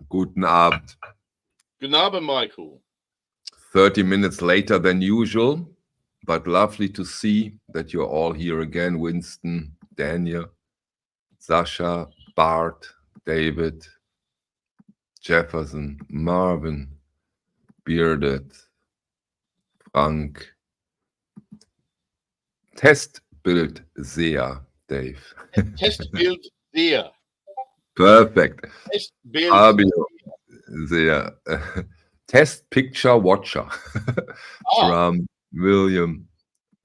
Guten Abend. Guten Abend, Michael. 30 minutes later than usual, but lovely to see that you're all here again. Winston, Daniel, Sasha, Bart, David, Jefferson, Marvin, Bearded, Frank. Testbild sehr, Dave. Testbild sehr. Perfect. Testbild Fabio sehr. Test Picture Watcher from William.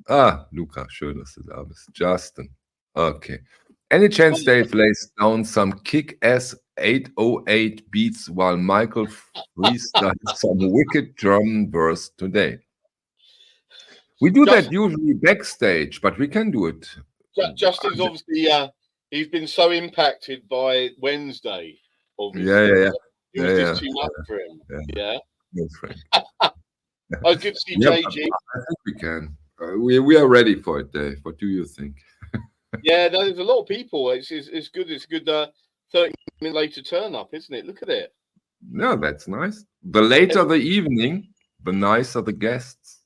Luca, schön, dass du da bist. Justin. Okay. Any chance Dave lays down some kick-ass 808 beats while Michael freestyles some wicked German verse today? We do that usually backstage, but we can do it. Justin's obviously, he's been so impacted by Wednesday, obviously. Yeah. It was just too much for him. Yeah. That's right. Oh, good to see JG. I think we can. We are ready for it, Dave. What do you think? Yeah, no, there's a lot of people. It's good. It's a good 30 minutes later turn up, isn't it? Look at it. No, that's nice. The later the evening, the nicer the guests.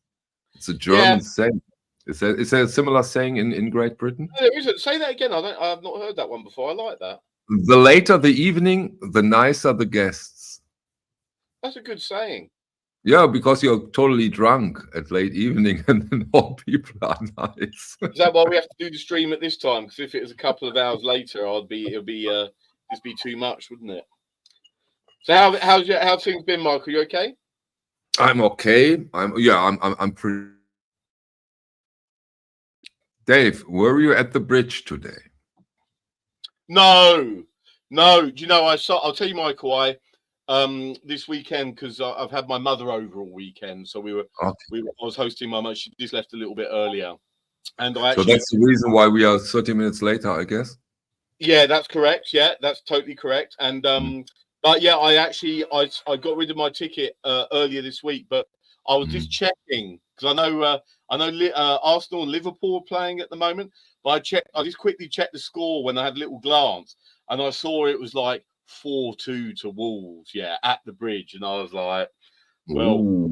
It's a German saying. Is there a similar saying in Great Britain? No, there isn't. Say that again. I've not heard that one before. I like that. The later the evening, the nicer the guests. That's a good saying. Yeah, because you're totally drunk at late evening and then all people are nice. Is that why we have to do the stream at this time? Because if it was a couple of hours later, it'd be just be too much, wouldn't it? So how's things been, Michael? You okay? I'm okay. I'm pretty. Dave, were you at the bridge today? No. Do you know? I'll tell you, Michael. This weekend, because I've had my mother over all weekend, so I was hosting my mother. She just left a little bit earlier, and so that's the reason why we are 30 minutes later, I guess. Yeah, that's correct. Yeah, that's totally correct. And but yeah, I got rid of my ticket earlier this week, but I was just checking because I know Arsenal and Liverpool are playing at the moment. But I just quickly checked the score when I had a little glance, and I saw it was like 4-2 to Wolves, at the bridge, and I was like, well,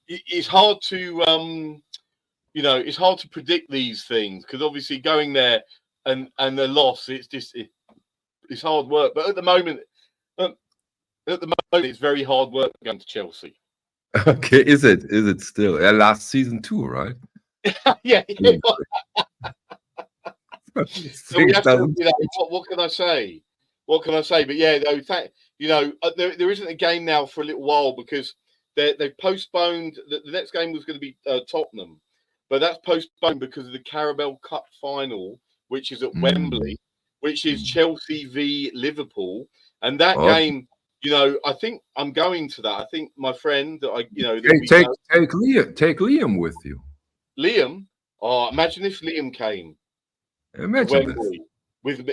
it's hard to it's hard to predict these things because obviously going there and the loss, it's hard work. But at the moment, it's very hard work going to Chelsea. Okay, is it still? Last season too, right? Yeah. So we have to, what can I say? What can I say? But yeah, there isn't a game now for a little while because they've postponed. The next game was going to be Tottenham, but that's postponed because of the Carabao Cup final, which is at Wembley, which is Chelsea v Liverpool, and that game. I think I'm going to that. I think my friend that take Liam with you. Liam, imagine if Liam came. Imagine Wembley, with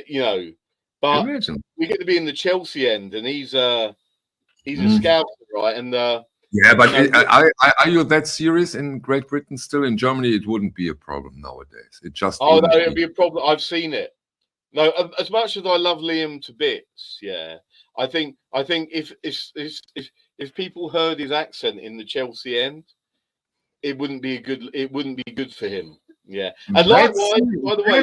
but we get to be in the Chelsea end, and he's a scout, right? And but are you that serious in Great Britain? Still in Germany, it wouldn't be a problem nowadays. It just no, it'd be a problem. I've seen it. No, as much as I love Liam to bits, I think if people heard his accent in the Chelsea end, it wouldn't be good for him. Yeah, and likewise, by the way,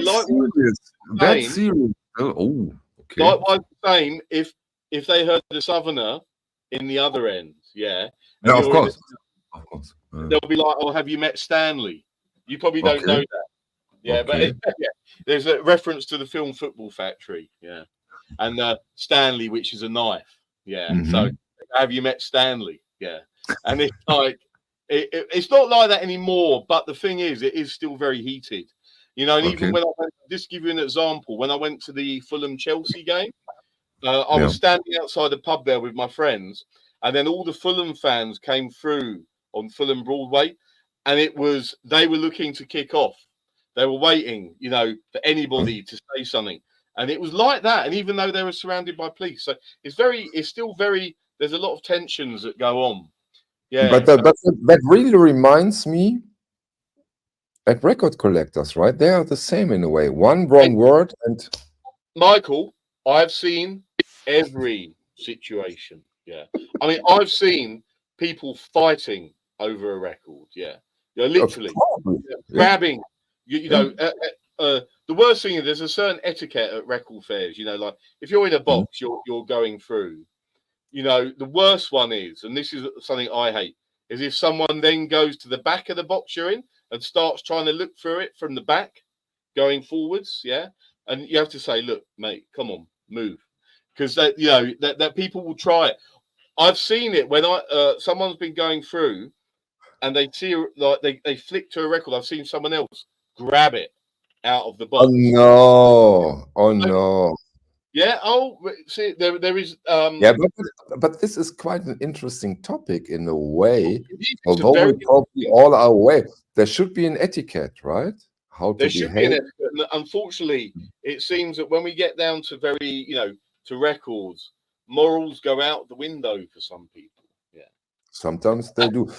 that's serious. Oh, okay. Likewise, the same if they heard the Southerner in the other end. Yeah, no, of course. They'll be like, "Oh, have you met Stanley?" You probably don't know that. Yeah, but there's a reference to the film Football Factory. Yeah, and Stanley, which is a knife. Yeah, so have you met Stanley? Yeah, and it's like. It's not like that anymore, but the thing is, it is still very heated, and even when just give you an example, when I went to the Fulham Chelsea game, I was standing outside the pub there with my friends, and then all the Fulham fans came through on Fulham Broadway, and they were looking to kick off. They were waiting, for anybody to say something, and it was like that. And even though they were surrounded by police, so it's still very. There's a lot of tensions that go on. Yeah, but that really reminds me at record collectors, right? They are the same in a way. One wrong word and Michael, I've seen every situation. Yeah, I mean, I've seen people fighting over a record. Yeah, literally grabbing. The worst thing is there's a certain etiquette at record fairs. Like if you're in a box, you're going through. The worst one is, and this is something I hate, is if someone then goes to the back of the box you're in and starts trying to look through it from the back, going forwards. Yeah, and you have to say, look, mate, come on, move, because that people will try it. I've seen it when someone's been going through and they see like they flick to a record. I've seen someone else grab it out of the box. Oh no! Oh no! Yeah. Oh, see, there is. Yeah, but this is quite an interesting topic in a way. Although we probably all are aware, there should be an etiquette, right? How to behave. There should be an etiquette. Unfortunately, it seems that when we get down to to records, morals go out the window for some people. Yeah. Sometimes they do,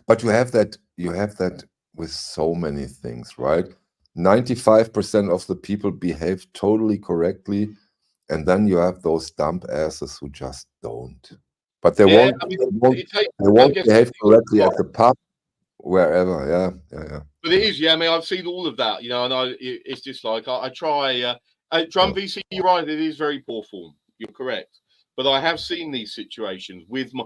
but you have that with so many things, right? 95% of the people behave totally correctly, and then you have those dump asses who just don't. But they won't behave correctly at the pub, wherever. Yeah. But it is, yeah. I mean, I've seen all of that, and it's just like I try. Drum VC, you're right. It is very poor form. You're correct. But I have seen these situations with my,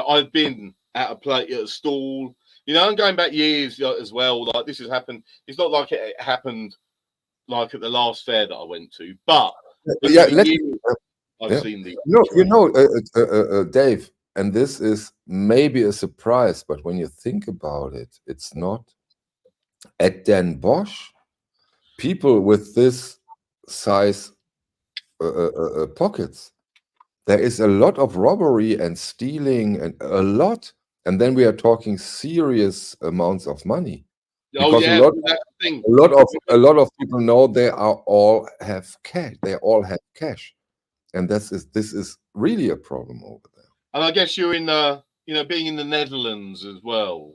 I've been at a stall, I'm going back years as well. Like this has happened. It's not like it happened like at the last fair that I went to, but I've seen these. Dave, and this is maybe a surprise, but when you think about it, it's not. At Den Bosch, people with this size pockets, there is a lot of robbery and stealing and a lot. And then we are talking serious amounts of money. Because a lot of people know they all have cash. They all have cash. And this is really a problem over there. And I guess you're in being in the Netherlands as well.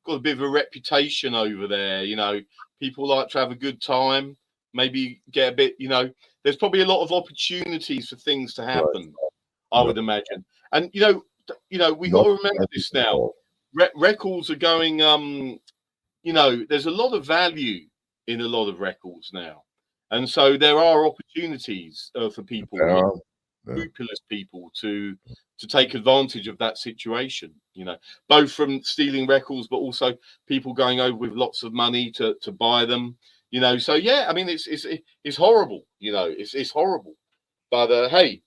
Got a bit of a reputation over there. People like to have a good time, maybe get a bit, there's probably a lot of opportunities for things to happen, I would imagine. And we got to remember this now. Records are going there's a lot of value in a lot of records now. And so there are opportunities for people, scrupulous people, to take advantage of that situation, both from stealing records, but also people going over with lots of money to buy them, So yeah, I mean, it's horrible, it's horrible. But hey,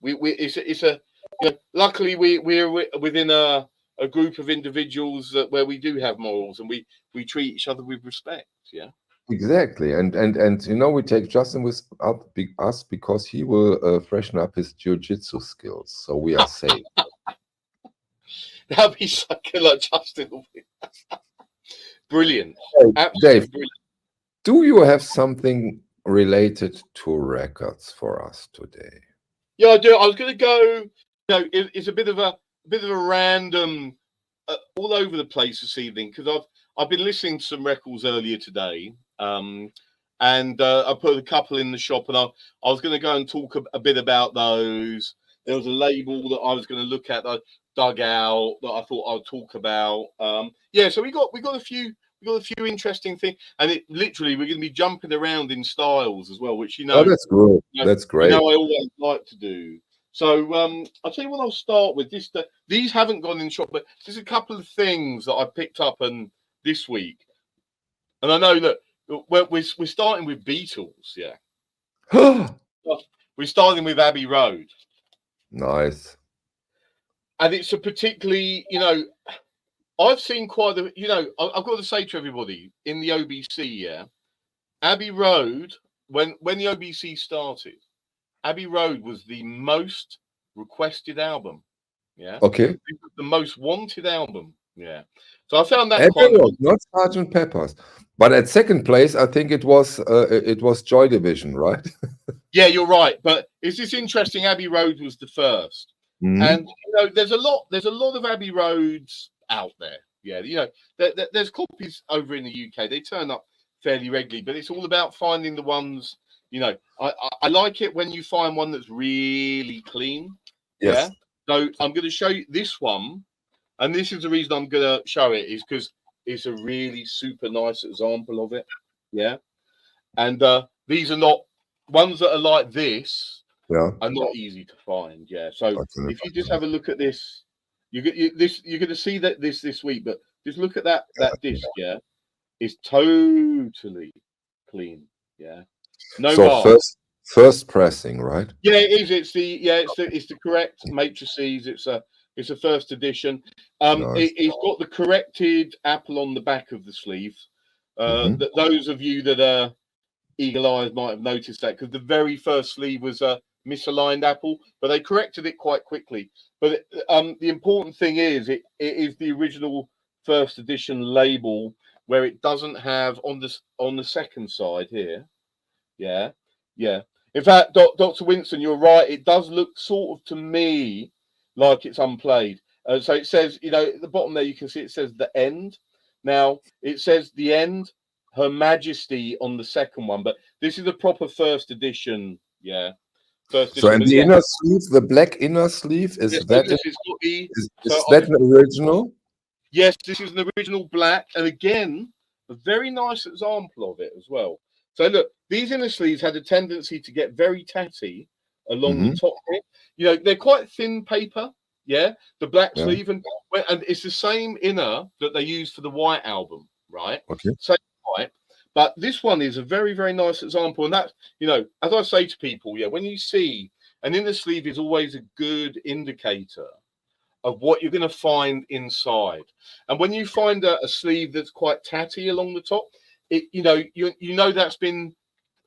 luckily we're within a group of individuals where we do have morals and we treat each other with respect. Yeah. Exactly, and we take Justin with us because he will freshen up his jiu-jitsu skills, so we are safe. That'd be so good, like Justin. Brilliant. Hey, Dave, brilliant. Do you have something related to records for us today? Yeah, I do. I was going to go. It's a bit of a random, all over the place this evening because I've been listening to some records earlier today. And I put a couple in the shop, and I was going to go and talk a bit about those. There was a label that I was going to look at that I dug out that I thought I'd talk about. So we got a few interesting things, and it literally we're going to be jumping around in styles as well, which Oh, that's good. That's great. I always like to do. So I'll tell you what I'll start with. These haven't gone in the shop, but there's a couple of things that I picked up this week, and I know that. We're starting with Beatles, yeah. We're starting with Abbey Road. Nice. And it's a particularly, I've seen quite a, I've got to say to everybody in the OBC, yeah, Abbey Road, when the OBC started, Abbey Road was the most requested album, yeah. Okay. It was the most wanted album, yeah. So I found that not Sgt. Pepper's, but at second place, I think it was Joy Division, right? Yeah, you're right. But it's just interesting. Abbey Road was the first, and there's a lot of Abbey Roads out there. Yeah, there's copies over in the UK. They turn up fairly regularly, but it's all about finding the ones. I like it when you find one that's really clean. Yes. Yeah. So I'm going to show you this one, and this is the reason I'm going to show it is because it's a really super nice example of it. Yeah, and these are not ones that are like this. Yeah. Are not easy to find. Yeah, so if you just have a look at this, you're going to see that this week, but just look at that disc. Yeah, it's totally clean. Yeah, no So mark. first pressing, right? Yeah, it is. It's the correct matrices. It's a first edition. Nice. It's got the corrected apple on the back of the sleeve. That those of you that are eagle eyes might have noticed that because the very first sleeve was a misaligned apple, but they corrected it quite quickly. But the important thing is it is the original first edition label where it doesn't have on the second side here. Yeah, yeah. In fact, Dr. Winston, you're right. It does look sort of to me like it's unplayed. So it says, at the bottom there, you can see it says the end. Now, it says the end, Her Majesty on the second one, but this is a proper first edition. Yeah. First edition. So, and the inner sleeve, the black inner sleeve, is that an original? Yes, this is an original black. And again, a very nice example of it as well. So look, these inner sleeves had a tendency to get very tatty along the top here. They're quite thin paper. Yeah, the black sleeve, and it's the same inner that they used for the White album, right? Okay. Same type, but this one is a very, very nice example. And that's, as I say to people, when you see an inner sleeve is always a good indicator of what you're going to find inside. And when you find a sleeve that's quite tatty along the top, that's been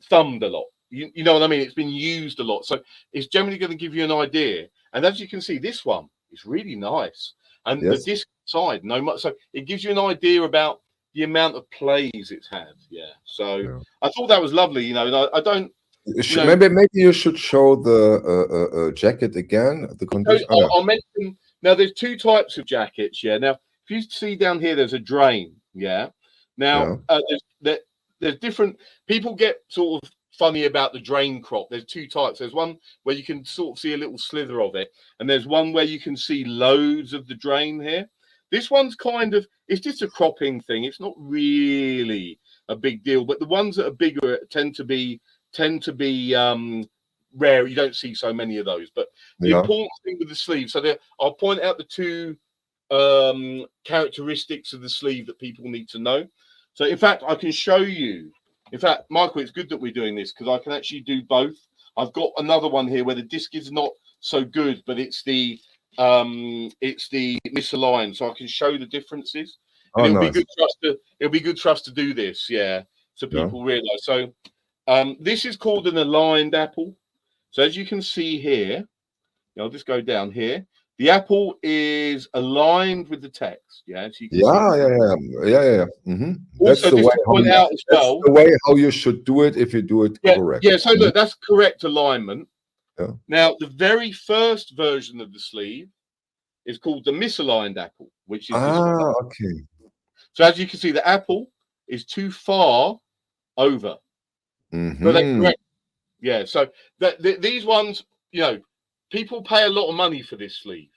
thumbed a lot. You know what I mean? It's been used a lot. So it's generally going to give you an idea. And as you can see, this one is really nice. And the disc side, so it gives you an idea about the amount of plays it's had. Yeah. So I thought that was lovely. I don't. Maybe you should show the jacket again. The condition. I'll mention. Now, there's two types of jackets. Yeah. Now, if you see down here, there's a drain. Yeah. Now, there's different. People get sort of funny about the drain crop. There's two types. There's one where you can sort of see a little slither of it, and there's one where you can see loads of the drain here. This one's it's just a cropping thing. It's not really a big deal, but the ones that are bigger tend to be rare. You don't see so many of those. But the important thing with the sleeve, so I'll point out the two characteristics of the sleeve that people need to know. So in fact, I can show you. In fact, Michael, it's good that we're doing this because I can actually do both. I've got another one here where the disc is not so good, but it's the misaligned, so I can show the differences. And it'll be good for us to do this, so people realize. So this is called an aligned apple. So as you can see here, I'll just go down here. The apple is aligned with the text. Yeah. So you can see. Also, that's the way how you should do it if you do it correct. Yeah. So look, that's correct alignment. Yeah. Now, the very first version of the sleeve is called the misaligned apple, which is okay. So as you can see, the apple is too far over. So they're correct. Yeah. So these ones, people pay a lot of money for this sleeve.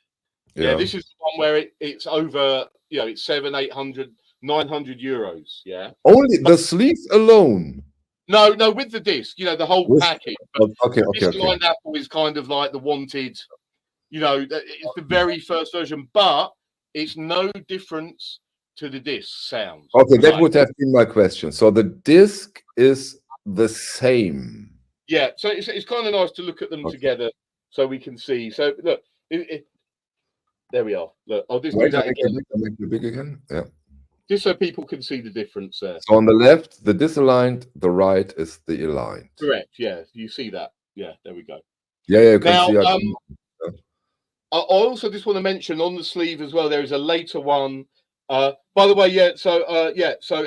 Yeah, this is the one where it's over, it's 700, 800, 900 euros. Yeah. Only the sleeve alone. No, with the disc, the whole package. Okay. Misaligned apple is kind of like the wanted, it's the very first version, but it's no difference to the disc sound. Okay, that would have been my question. So the disc is the same. Yeah, so it's kind of nice to look at them together so we can see. So look, there we are. Look, I'll just do that again. Make it big again. Yeah. Just so people can see the difference there. So on the left, the disaligned. The right is the aligned. Correct. Yeah, you see that. Yeah, there we go. Yeah. Now, I also just want to mention on the sleeve as well. There is a later one. By the way, So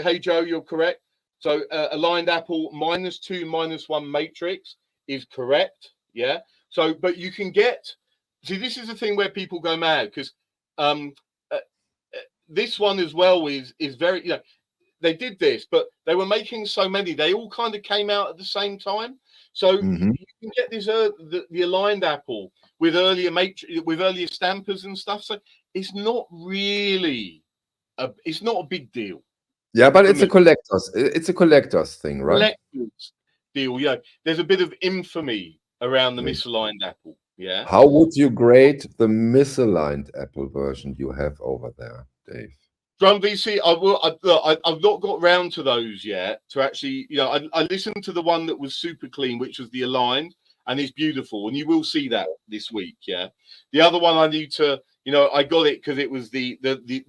hey Joe, you're correct. So aligned apple -2 -1 matrix is correct. Yeah. So, but you can get. See, this is the thing where people go mad because this one as well is very, they did this, but they were making so many. They all kind of came out at the same time. So you can get this the aligned apple with earlier stampers and stuff. So it's not really it's not a big deal. Yeah, but it's a collector's thing, right? Collector's deal. Yeah, there's a bit of infamy around the misaligned apple. Yeah. How would you grade the misaligned apple version you have over there, Dave? Drum VC, I've not got round to those yet. To actually, I listened to the one that was super clean, which was the aligned, and it's beautiful, and you will see that this week. Yeah, the other one I need to, I got it because it was the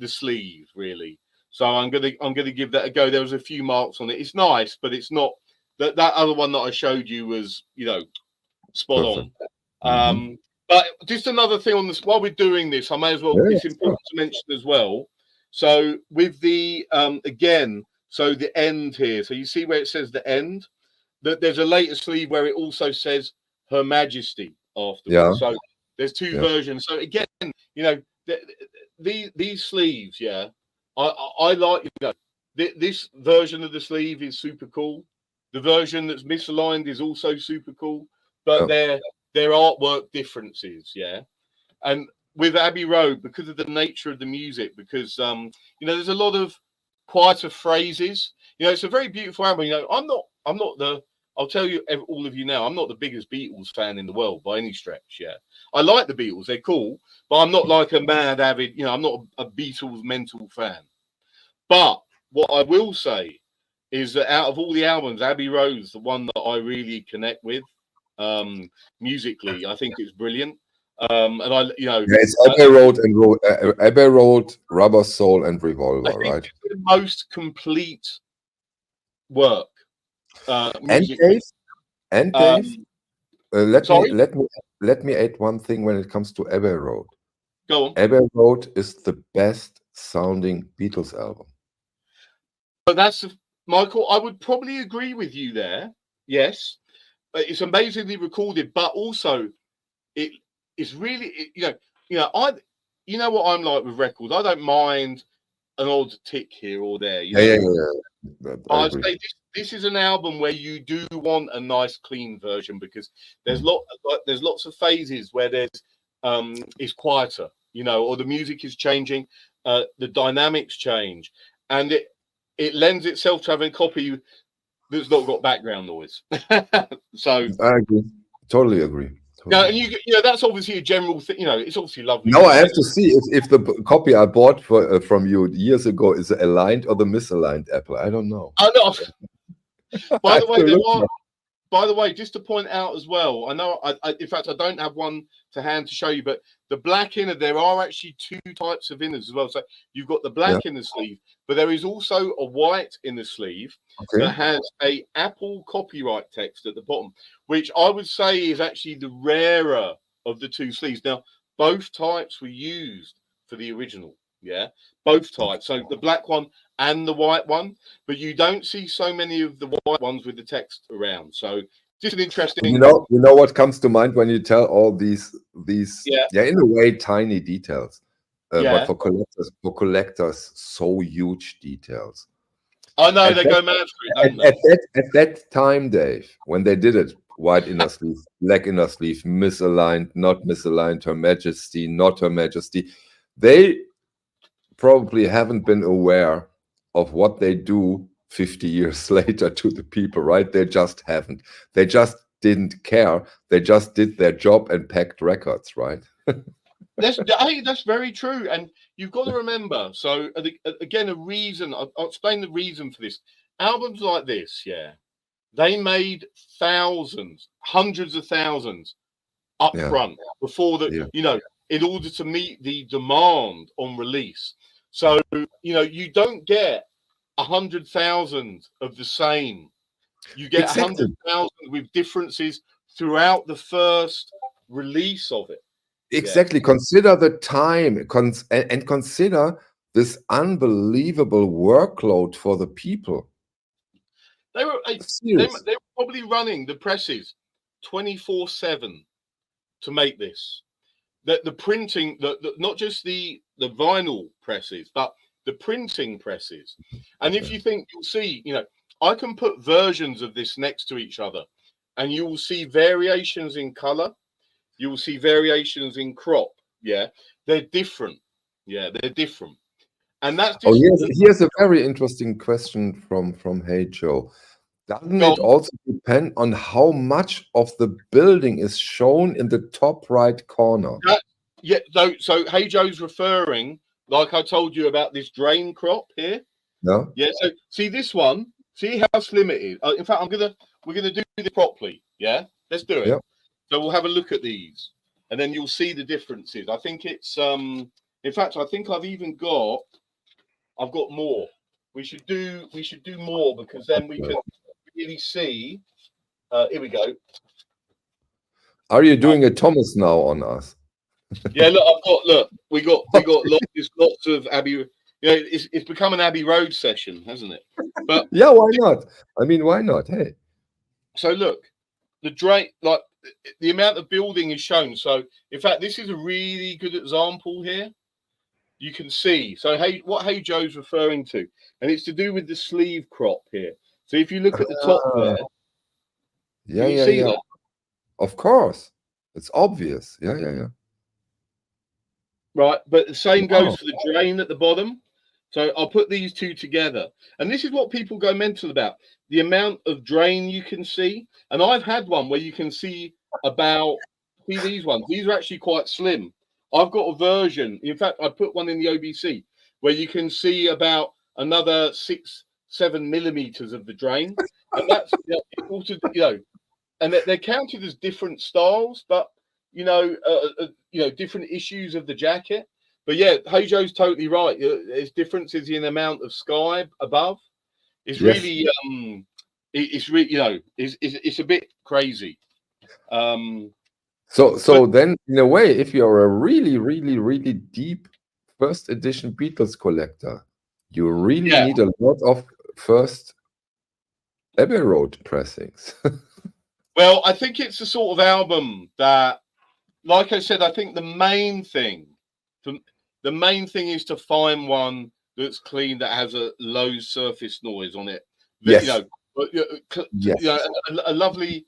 sleeve really. So I'm gonna give that a go. There was a few marks on it. It's nice, but it's not that other one that I showed you was, spot on. But just another thing on this while we're doing this, I may as well. It's important to mention as well. So with the again, so the end here. So you see where it says the end. That there's a later sleeve where it also says Her Majesty afterwards. Yeah. So there's two versions. So again, these sleeves, yeah, I like. This version of the sleeve is super cool. The version that's misaligned is also super cool. But they're artwork differences, yeah, and with Abbey Road, because of the nature of the music, because there's a lot of quieter phrases. It's a very beautiful album. I'm not the. I'll tell you, all of you now, I'm not the biggest Beatles fan in the world by any stretch. Yeah, I like the Beatles; they're cool, but I'm not like a mad avid. I'm not a Beatles mental fan. But what I will say is that out of all the albums, Abbey Road's the one that I really connect with musically. I think it's brilliant. And it's Abbey Road, Rubber Soul, and Revolver, right? It's the most complete work. And Dave, let me add one thing when it comes to Abbey Road. Go on. Abbey Road is the best sounding Beatles album. But Michael. I would probably agree with you there. Yes, it's amazingly recorded, but also it's really, what I'm like with records. I don't mind an odd tick here or there. Yeah. I'd say this is an album where you do want a nice clean version because there's lots of phases where it's quieter, or the music is changing, the dynamics change, and it lends itself to having a copy that's not got background noise. So I agree. Totally agree. Yeah, and that's obviously a general thing. It's obviously lovely. No, I have to see if the copy I bought from you years ago is aligned or the misaligned apple. I don't know. I know. By the way, just to point out as well, I know. In fact, I don't have one to hand to show you, but the black inner, there are actually two types of inners as well. So you've got the black inner sleeve, but there is also a white inner sleeve that has a Apple copyright text at the bottom, which I would say is actually the rarer of the two sleeves. Now, both types were used for the original. Yeah, both types. So the black one and the white one, but you don't see so many of the white ones with the text around. So just an interesting. You know what comes to mind when you tell all these in a way tiny details, but for collectors, so huge details. I know they go mad for it. At that time, Dave, when they did it, white inner sleeve, black inner sleeve, misaligned, not misaligned, Her Majesty, not Her Majesty, they probably haven't been aware of what they do 50 years later to the people, right? They just haven't. They just didn't care. They just did their job and packed records, right? That's very true. And you've got to remember, so again, I'll explain the reason for this. Albums like this, they made thousands, hundreds of thousands up front before in order to meet the demand on release. So, you don't get 100,000 of the same. You get 100,000 with differences throughout the first release of it. Exactly. Consider the time and consider this unbelievable workload for the people. They were probably running the presses 24/7 to make this. The printing, not just the vinyl presses, but the printing presses. And if you think, you'll see, you know, I can put versions of this next to each other, and you will see variations in color. You will see variations in crop. Yeah, they're different. Yeah, they're different. And that's just, here's a very interesting question from Hey Joe. Doesn't it also depend on how much of the building is shown in the top right corner? Yeah, so Hey Joe's referring, like I told you about this drain crop here. No. Yeah. So see this one. See how slim it is. In fact, we're gonna do this properly. Yeah. Let's do it. Yeah. So we'll have a look at these, and then you'll see the differences. I think it's In fact, I think I've got more. We should do more, because then we can really see. Here we go. Are you doing a Thomas now on us? Yeah, look, we got lots of Abbey. You know, it's become an Abbey Road session, hasn't it? But yeah, why not? I mean, why not? Hey. So look, the drain, like the amount of building is shown. So in fact, this is a really good example here. You can see. So what Hey Joe's referring to, and it's to do with the sleeve crop here. So if you look at the top there, yeah. That? Of course, it's obvious. Yeah. Right, but the same goes for the drain at the bottom. So I'll put these two together, and this is what people go mental about: the amount of drain you can see. And I've had one where you can see these ones. These are actually quite slim. I've got a version. In fact, I put one in the OBC where you can see about another 6-7 millimeters of the drain, and that's and they're counted as different styles, but different issues of the jacket. But yeah, Hey Joe's totally right. There's differences in amount of sky above. It's really, it's a bit crazy. So then, in a way, if you're a really, really, really deep first edition Beatles collector, you really need a lot of first Abbey Road pressings. Well, I think it's the sort of album that, like I said, I think the main thing is to find one that's clean, that has a low surface noise on it. Yes. A lovely.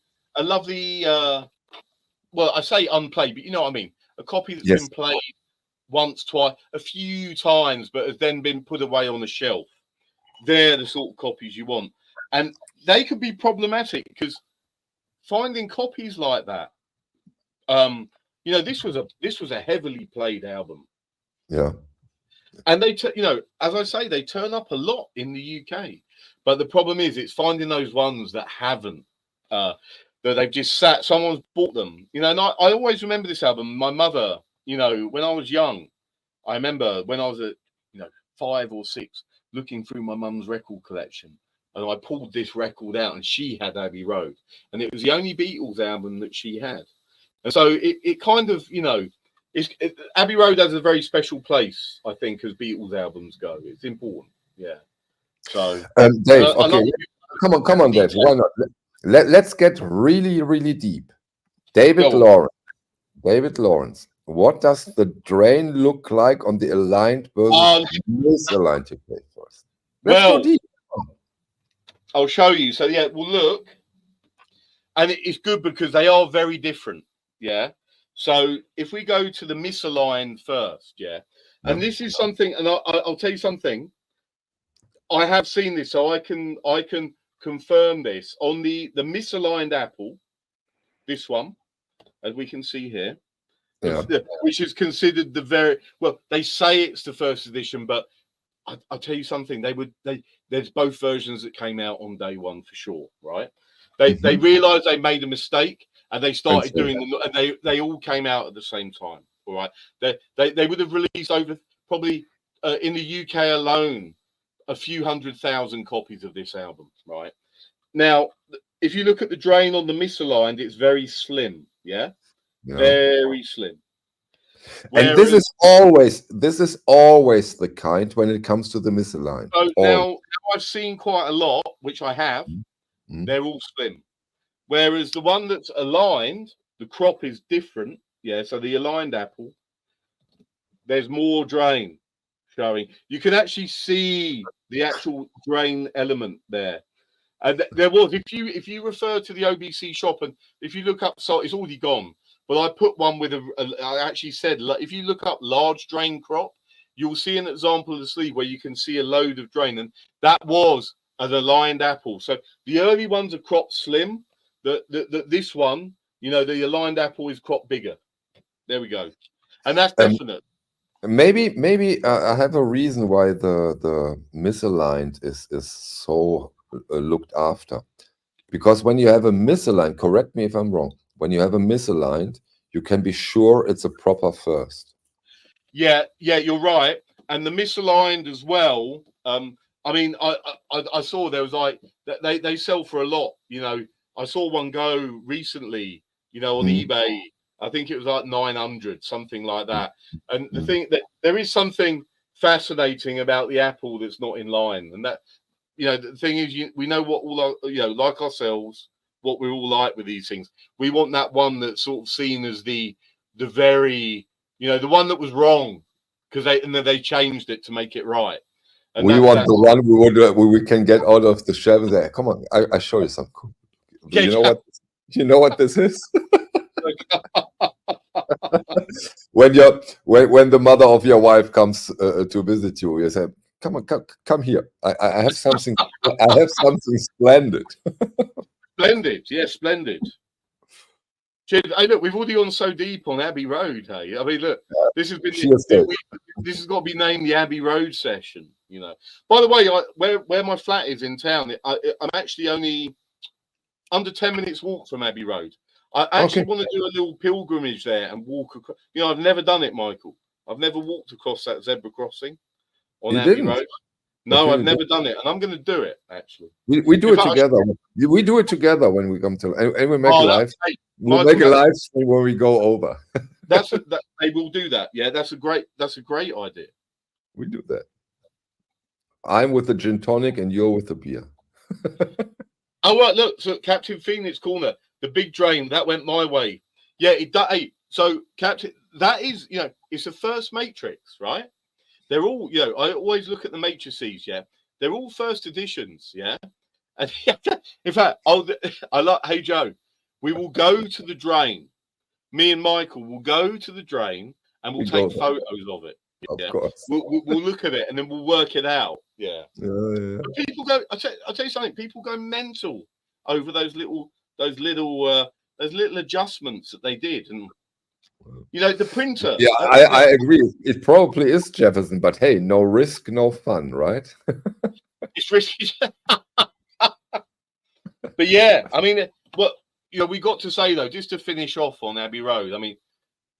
Well, I say unplayed, but you know what I mean. A copy that's been played once, twice, a few times, but has then been put away on the shelf. They're the sort of copies you want, and they could be problematic because finding copies like that. This was a heavily played album. Yeah. And they, as I say, they turn up a lot in the UK. But the problem is, it's finding those ones that haven't, that they've just sat, someone's bought them. And I always remember this album. My mother, when I was young, I remember when I was at, 5 or 6, looking through my mum's record collection. And I pulled this record out, and she had Abbey Road. And it was the only Beatles album that she had. And so it kind of, Abbey Road has a very special place, I think, as Beatles albums go. It's important. Yeah. So, Dave, okay. Come on, Dave. Why not? Let's get really, really deep. David Lawrence. What does the drain look like on the aligned versus misaligned? You play first. Let's go deep. I'll show you. So yeah, well look, and it's good because they are very different. Yeah. So if we go to the misaligned first, and this is something, and I'll tell you something. I have seen this, so I can confirm this on the misaligned Apple. This one, as we can see here, which is considered they say it's the first edition, but I'll tell you something. There's both versions that came out on day one for sure, right? They realized they made a mistake, and they started doing them, and they all came out at the same time. All right, they would have released over probably in the UK alone a few 100,000 copies of this album. Right now, if you look at the drain on the misaligned, it's very slim. Yeah. Very slim. And this is always the kind when it comes to the misaligned. So now I've seen quite a lot, which I have. They're all slim. Whereas the one that's aligned, the crop is different. Yeah, so the aligned Apple, there's more drain showing. You can actually see the actual drain element there. And there was, if you refer to the OBC shop, and if you look up, so it's already gone. But I put one with I actually said, if you look up large drain crop, you'll see an example of the sleeve where you can see a load of drain, and that was an aligned apple. So the early ones are cropped slim. This one, you know, the aligned apple is cropped bigger. There we go, and that's definite. Maybe I have a reason why the misaligned is so looked after, because when you have a misaligned, correct me if I'm wrong, when you have a misaligned, you can be sure it's a proper first. Yeah, you're right, and the misaligned as well. I mean, I saw there was like they sell for a lot. You know, I saw one go recently. You know, on eBay. I think it was like 900, something like that. And the thing that there is something fascinating about the apple that's not in line, and that, you know, the thing is, we know what all our, you know, like ourselves, what we're all like with these things. We want that one that's sort of seen as the very, you know, the one that was wrong, because they changed it to make it right. And we want the one we can get out of the shelf and say, come on, I show you some cool. You know what? You know what this is? when the mother of your wife comes to visit you, you say, come on, come here. I have something. I have something splendid. Splendid, yes, splendid. Hey, look, we've already gone so deep on Abbey Road. Hey, I mean, look, this has been this has got to be named the Abbey Road session. You know. By the way, where my flat is in town, I'm actually only under 10 minutes walk from Abbey Road. I actually want to do a little pilgrimage there and walk across. You know, I've never done it, Michael. I've never walked across that zebra crossing on Abbey Road. No, I've never done it, and I'm going to do it. Actually, we do it together. We do it together when we come to, and we make a live. We'll make a live stream when we go over. They will do that. Yeah, that's a great idea. We do that. I'm with the gin tonic, and you're with the beer. Oh, right, look, so Captain Phoenix Corner, the big drain, that went my way. Yeah, so Captain, that is, you know, it's the first matrix, right? They're all, you know, I always look at the matrices, yeah. They're all first editions, yeah. And in fact, hey Joe, we will go to the drain. Me and Michael will go to the drain and we'll take photos of it. Of course. We'll look at it and then we'll work it out. Yeah. But people go. I'll tell you something. People go mental over those little adjustments that they did, and you know the printer. Yeah, I agree. It probably is Jefferson, but hey, no risk, no fun, right? It's risky. But yeah, I mean, but you know, we got to say though, just to finish off on Abbey Road. I mean,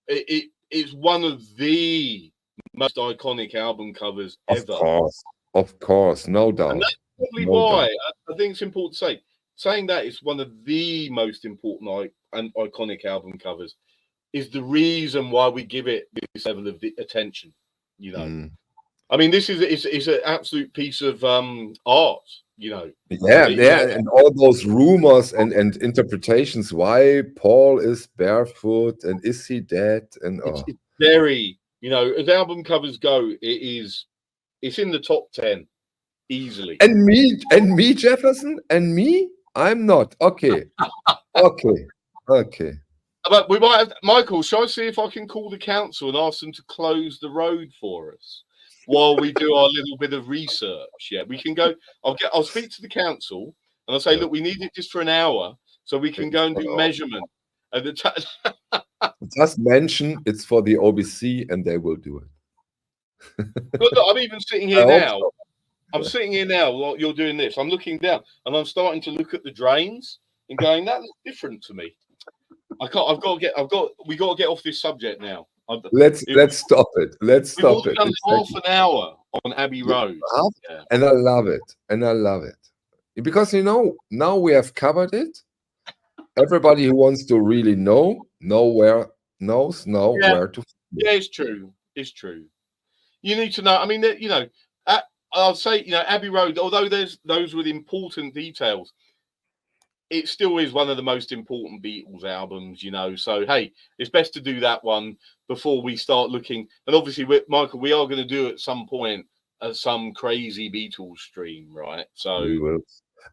it's one of the most iconic album covers ever. Of course, no doubt. And that's probably why I think it's important to say. Saying that it's one of the most important and iconic album covers is the reason why we give it this level of attention. You know, I mean, this is an absolute piece of art. You know, and all those rumors and interpretations. Why Paul is barefoot and is he dead? And it's very, you know, as album covers go, it's in the top 10 easily. And me, Jefferson, and me, I'm not. Okay. But we might have, Michael, shall I see if I can call the council and ask them to close the road for us while we do our little bit of research? Yeah, we can go. I'll speak to the council and I'll say, look, we need it just for an hour so we can go and do measurement. Just mention it's for the OBC and they will do it. Look, I'm even sitting here now. I'm sitting here now while you're doing this. I'm looking down and I'm starting to look at the drains and going, that looks different to me. We got to get off this subject now. Let's stop it. Let's stop it. We've done half an hour on Abbey Road. Yeah. And I love it. Because, you know, now we have covered it. Everybody who wants to really knows where to. Yeah, it's true. It's true. You need to know. I mean, you know, I'll say, you know, Abbey Road, although there's those with important details, it still is one of the most important Beatles albums, you know. So hey, it's best to do that one before we start looking. And obviously, Michael, we are going to do at some point some crazy Beatles stream, right? So We will. you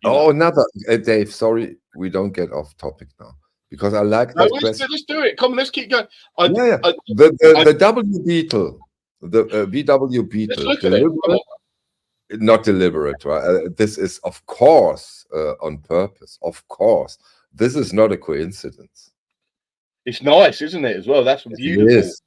Oh, know. another Dave. Sorry, we don't get off topic now because I like No, that question. let's do it. Come on, let's keep going. Yeah. The W Beetle, the VW Beetle, let's look at it. Come on. not deliberate, right? This is, of course, on purpose. Of course, this is not a coincidence. It's nice, isn't it? As well, that's beautiful. It is.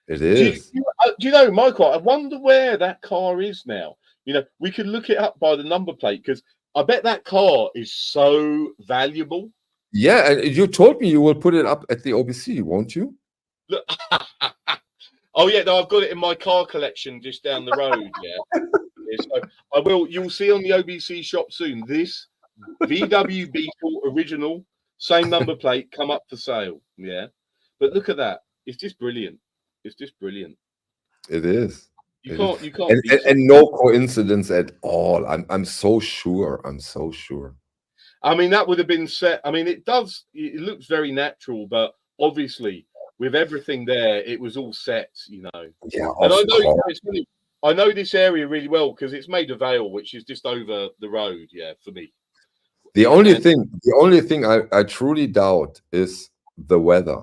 It is. Do you know, Michael? I wonder where that car is now. You know, we could look it up by the number plate because I bet that car is so valuable. Yeah, and you told me you will put it up at the OBC, won't you? Look, oh yeah, no, I've got it in my car collection just down the road. Yeah, so I will. You'll see on the OBC shop soon. This VW Beetle original, same number plate, come up for sale. Yeah, but look at that. It's just brilliant. It's just brilliant. It is. You can't. And no coincidence at all. I'm so sure. I'm so sure. I mean, that would have been set. I mean, it looks very natural, but obviously with everything there, it was all set, you know. Yeah, and I know this area really well because it's Maida Vale, which is just over the road. Yeah, for me. The only thing I truly doubt is the weather.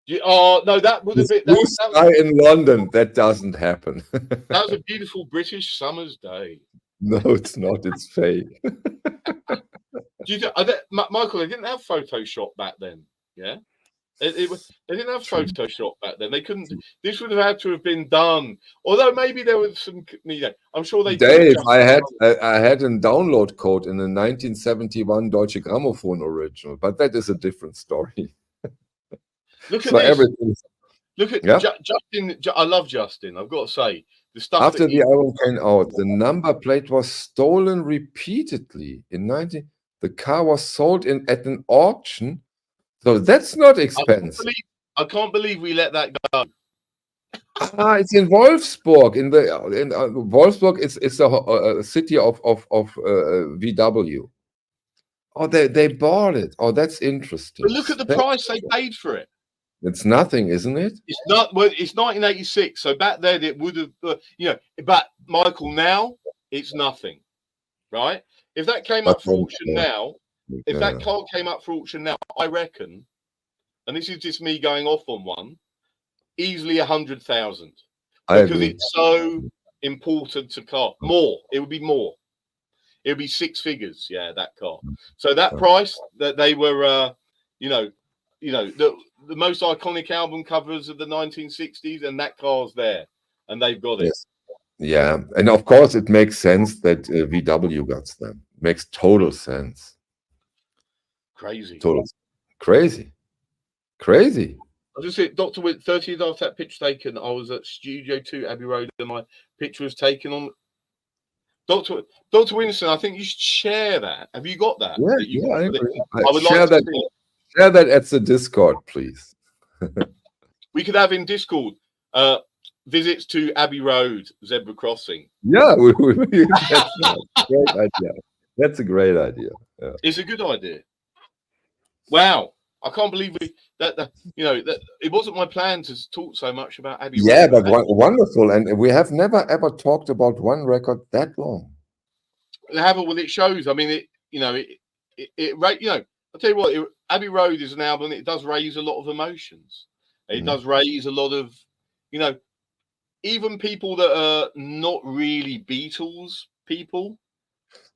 No, that would have been blue sky in London. That doesn't happen. That was a beautiful British summer's day. No, it's not. It's fake. Michael, they didn't have Photoshop back then. Yeah, they didn't have Photoshop back then. They couldn't. This would have had to have been done. Although maybe there was some. You know, I'm sure they. Dave, I had a download code in the 1971 Deutsche Grammophon original, but that is a different story. Look at this. Look at Justin. I love Justin. I've got to say, the stuff after the album came out, the number plate was stolen repeatedly. In 19, the car was sold at an auction, so that's not expensive. I can't believe we let that go. It's in Wolfsburg. In Wolfsburg, it's a city of VW. Oh, they bought it. Oh, that's interesting. But look at the price they paid for it. It's nothing, isn't it? It's not. Well, it's 1986. So back then it would have, you know. But Michael, now it's nothing, right? If that came up for auction now, if that car came up for auction now, I reckon, and this is just me going off on one, easily 100,000 because it's so important to car. More, it would be more. It would be six figures. Yeah, that car. So that price that they were, you know, the most iconic album covers of the 1960s, and that car's there, and they've got it. Yes. Yeah, and of course it makes sense that VW got them. Makes total sense. Crazy. Total crazy. Crazy. I just said, Dr. Winston, 30 years after that picture taken, I was at Studio 2 Abbey Road, and my picture was taken on. Dr. Winston, I think you should share that. Have you got that? Yeah, I agree. I would share like that. Share that at the Discord, please. We could have in Discord visits to Abbey Road, Zebra Crossing. Yeah, that's a great idea. That's a great idea. Yeah. It's a good idea. Wow, I can't believe that it wasn't my plan to talk so much about Abbey Road. Yeah, but wonderful, and we have never ever talked about one record that long. Well, it shows. I mean, I'll tell you what, Abbey Road is an album. It does raise a lot of emotions. It does raise a lot of, even people that are not really Beatles people,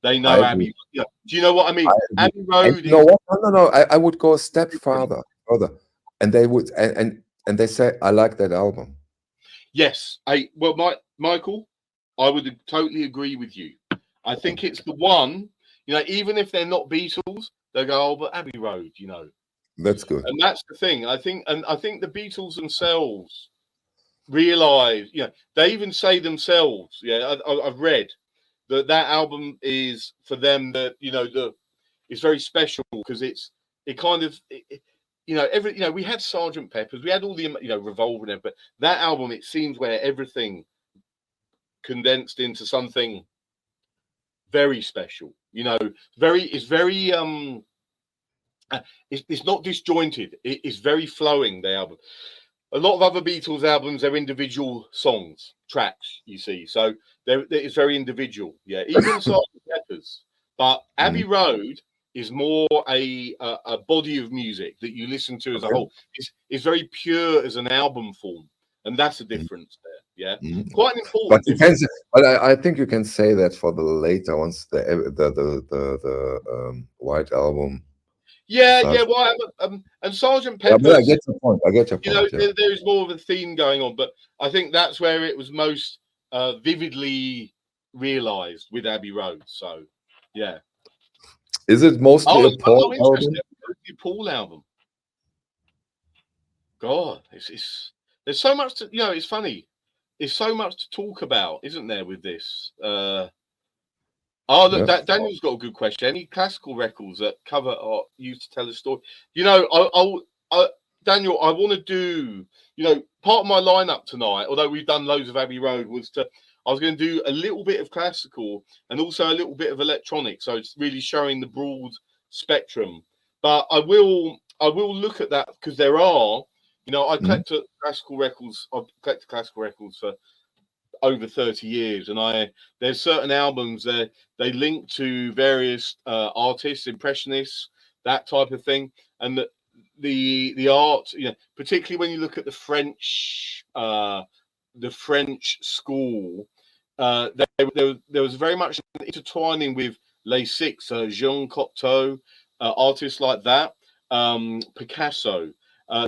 they know Abbey. Do you know what I mean? Abbey Road. No. I would go a step further, and they would, and they say, I like that album. Yes, Michael, I would totally agree with you. I think it's the one. Even if they're not Beatles, they go, oh, but Abbey Road, That's good. And that's the thing. I think the Beatles themselves realize, they even say themselves, I've read that album is for them that, it's very special because we had Sgt. Pepper's, we had all the, Revolver and everything, but that album, it seems where everything condensed into something very special. You know, it's not disjointed. It's very flowing, the album. A lot of other Beatles albums, they're individual songs, tracks, you see. So it's very individual. Yeah, even Sgt. Pepper's. But Abbey Road is more a body of music that you listen to as a whole. It's very pure as an album form, and that's a difference there. Yeah, quite an important. But you can say, but I think you can say that for the later ones, the White Album. Yeah, well, and Sgt. Pepper's. Yeah, I get your point. I get your point. You know, there's more of a theme going on, but I think that's where it was most vividly realised with Abbey Road. So, yeah. Is it mostly a Paul album? Paul album. God, it's there's so much to, you know, it's funny. There's so much to talk about, isn't there, with this? Oh, look, Daniel's got a good question. Any classical records that cover or used to tell a story? You know, Daniel, I want to do, you know, part of my lineup tonight, although we've done loads of Abbey Road, I was going to do a little bit of classical and also a little bit of electronic. So it's really showing the broad spectrum. But I will look at that because there are, you know, I collected classical records. I've collected classical records for over 30 years, and there's certain albums that they link to various artists, impressionists, that type of thing, and the art, you know, particularly when you look at the French school, there was very much intertwining with Les Six, Jean Cocteau, artists like that, Picasso.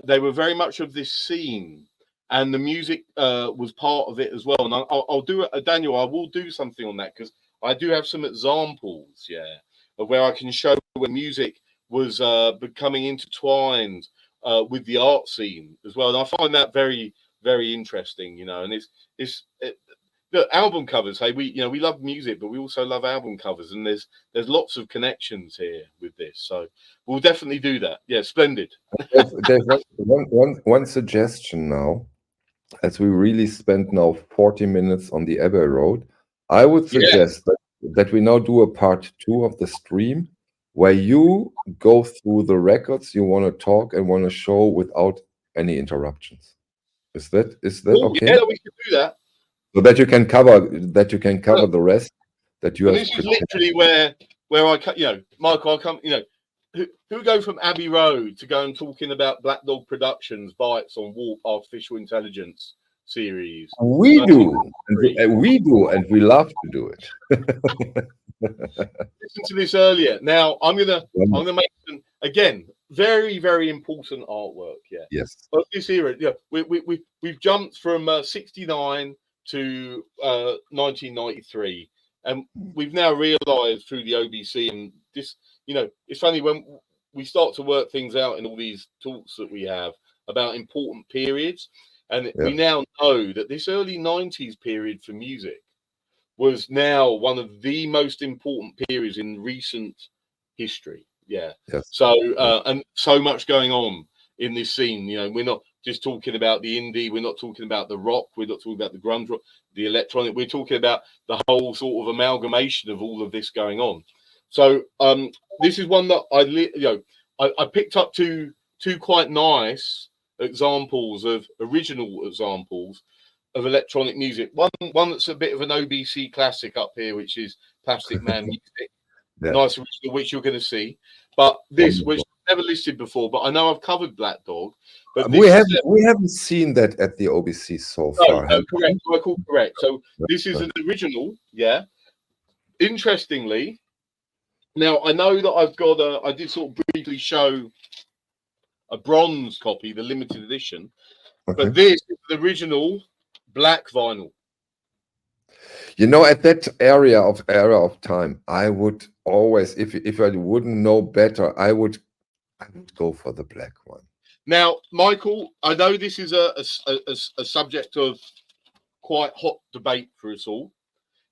They were very much of this scene, and the music was part of it as well. And I'll do it, Daniel. I will do something on that because I do have some examples, of where I can show where music was becoming intertwined with the art scene as well. And I find that very, very interesting, you know. And look, album covers. Hey, we love music, but we also love album covers, and there's lots of connections here with this. So we'll definitely do that. Yeah, splendid. There's one suggestion now, as we really spent now 40 minutes on the Abbey Road. I would suggest that we now do a part 2 of the stream, where you go through the records you want to talk and want to show without any interruptions. Is that okay? Yeah, we can do that. So that you can cover the rest that you have. This is literally where I, you know, Michael, I come, you know, who go from Abbey Road to go and talking about Black Dog Productions, Bites on Warp Artificial Intelligence series. We do, and we love to do it. Listen to this earlier. Now I'm gonna make some, again, very, very important artwork. Yeah. Yes. Of this era. Yeah. We've jumped from 69 to 1993, and we've now realised through the OBC and this, you know, it's funny when we start to work things out in all these talks that we have about important periods, and we now know that this early 90s period for music was now one of the most important periods in recent history. Yeah. Yes. So and so much going on in this scene. You know, we're not just talking about the indie, we're not talking about the rock, we're not talking about the grunge rock, the electronic, we're talking about the whole sort of amalgamation of all of this going on. So this is one that I picked up two quite nice examples of original examples of electronic music. One that's a bit of an OBC classic up here, which is Plastic Man Music. Nice original, which you're going to see. But this, which I've never listed before, but I know I've covered Black Dog. But we haven't seen that at the OBC so far. No, correct. Michael, correct. So this is an original, yeah. Interestingly, now I know that I've got I did sort of briefly show a bronze copy, the limited edition, but this is the original black vinyl. You know, at that era of time, I would always, if I wouldn't know better, I would go for the black one. Now, Michael, I know this is a subject of quite hot debate for us all.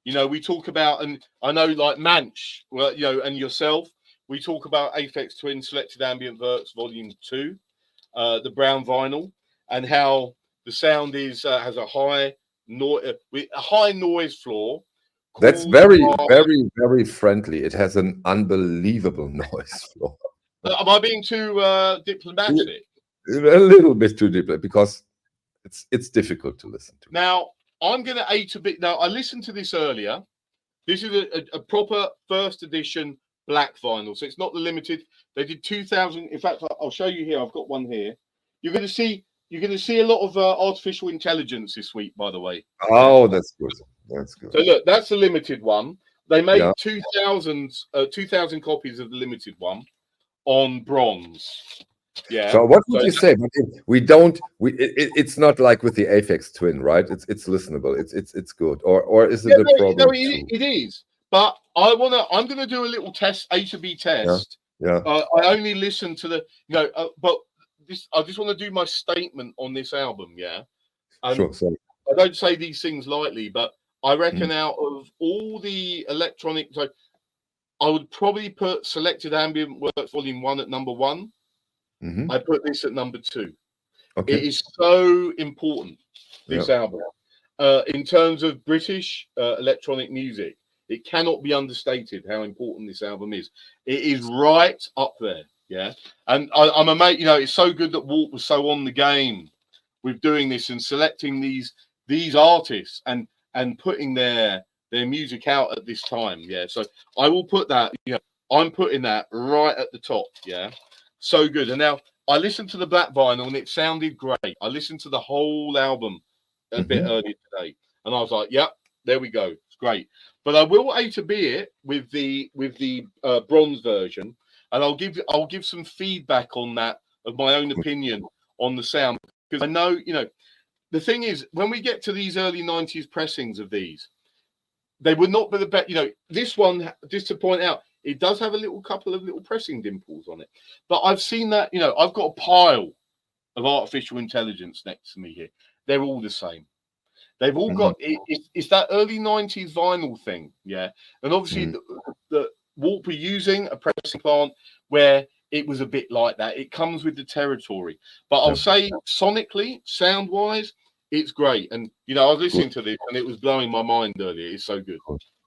You know, we talk about, and I know like Manch, well, you know, and yourself, we talk about Aphex Twin Selected Ambient Works Volume 2, the brown vinyl, and how the sound is has a high noise floor, That's very, very, very friendly. It has an unbelievable noise floor. Am I being too diplomatic? A little bit too deep because it's difficult to listen to. Now, I'm going to A to B. Now, I listened to this earlier. This is a proper first edition black vinyl. So it's not the limited. They did 2000. In fact, I'll show you here. I've got one here. You're going to see a lot of artificial intelligence this week, by the way. Oh, that's good. That's good. So look, that's the limited one. They made 2,000 copies of the limited one on bronze. Yeah. So what would you say? We don't. It's not like with the Aphex Twin, right? It's listenable. It's good. Or is it a problem? No, it is. But I'm gonna do a little test, A to B test. Yeah. I only listen to the but this. I just want to do my statement on this album. Yeah. Sure. Sorry. I don't say these things lightly, but I reckon out of all the electronic, so I would probably put Selected Ambient Works Volume 1 at number 1. I put this at number 2. Okay. It is so important, this album. In terms of British electronic music, it cannot be understated how important this album is. It is right up there, yeah. And I'm amazed, it's so good that Walt was so on the game with doing this and selecting these artists and putting their music out at this time, yeah. So I will put that, I'm putting that right at the top, yeah. So good. And now I listened to the black vinyl and it sounded great. I listened to the whole album a bit earlier today, and I was like, "Yep, there we go. It's great." But I will A to B it with the bronze version, and I'll give some feedback on that of my own opinion on the sound, because I know the thing is, when we get to these early 90s pressings of these, they would not be the best. This one, just to point out, it does have a couple of little pressing dimples on it. But I've seen that, I've got a pile of artificial intelligence next to me here. They're all the same. They've all got, it's that early 90s vinyl thing, yeah. And obviously, the Walt were using a pressing plant where it was a bit like that. It comes with the territory. But I'll say sonically, sound-wise, it's great. And, I was listening to this and it was blowing my mind earlier. It's so good,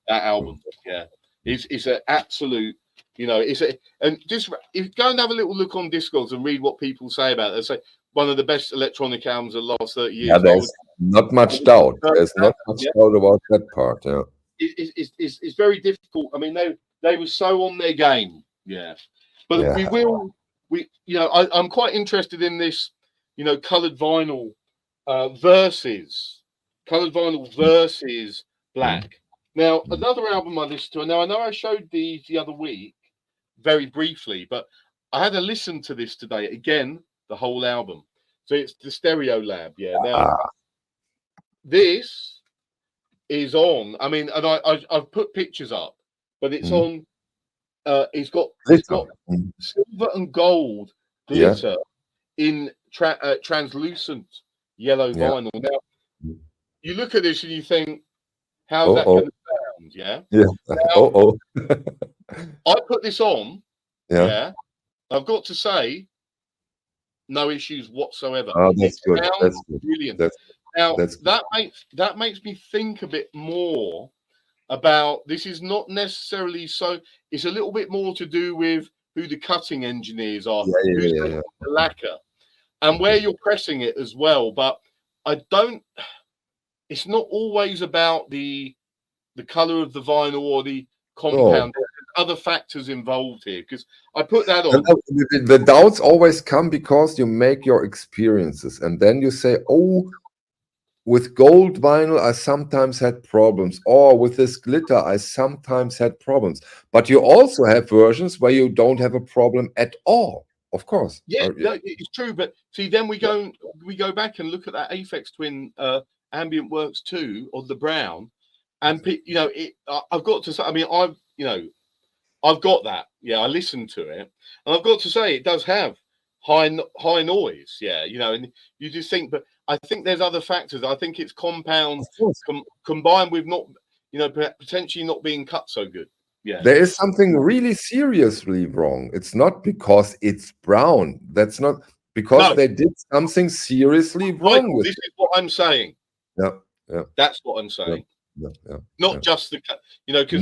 that album, yeah. It's an absolute, and just if go and have a little look on Discogs and read what people say about it. They say one of the best electronic albums of the last 30 years. Yeah, there's not much doubt. There's not much doubt about that part. Yeah, it's very difficult. I mean, they were so on their game. Yeah, but I'm quite interested in this. Colored vinyl versus black. Now, another album I listened to, now I know I showed these the other week very briefly, but I had to listen to this today again, the whole album. So it's the Stereo Lab, yeah. Now, this is on, I mean, and I've put pictures up, but it's on, it's got silver and gold glitter in translucent yellow vinyl. Now, you look at this and you think, how's that going to sound? Yeah. Now, I put this on. Yeah. I've got to say, no issues whatsoever. Oh, that's good. That's good. Brilliant. That makes me think a bit more about this. Is not necessarily so. It's a little bit more to do with who the cutting engineers are, who's the lacquer, and where you're pressing it as well. But I don't. It's not always about the color of the vinyl or the compound. There's other factors involved here, because I put that on. The doubts always come because you make your experiences and then you say, oh, with gold vinyl I sometimes had problems, or with this glitter I sometimes had problems. But you also have versions where you don't have a problem at all, of course. Yeah, no, it's true. But see, then we go back and look at that Aphex Twin Ambient Works 2 of the brown, and I've got to say, I mean, I've got that. Yeah, I listened to it, and I've got to say it does have high noise. Yeah, and you just think, but I think there's other factors. I think it's compound combined with not, potentially not being cut so good. Yeah, there is something really seriously wrong. It's not because it's brown. That's not because they did something seriously wrong with this. Is what I'm saying. Yeah. That's what I'm saying. not just the, because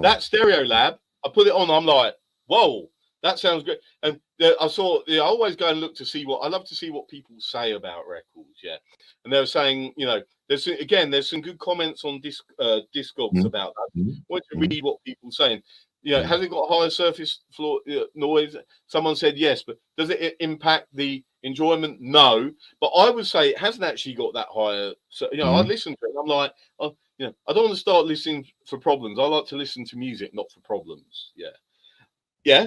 that Stereo Lab, I put it on, I'm like, whoa, that sounds great. And I saw, I always go and look to see I love to see what people say about records, and they were saying, there's some good comments on Discogs about that. I want to read what people are saying. Has it got higher surface floor noise? Someone said yes, but does it impact the enjoyment? No, but I would say it hasn't actually got that higher. So I listen to it and I'm like, I don't want to start listening for problems. I like to listen to music, not for problems.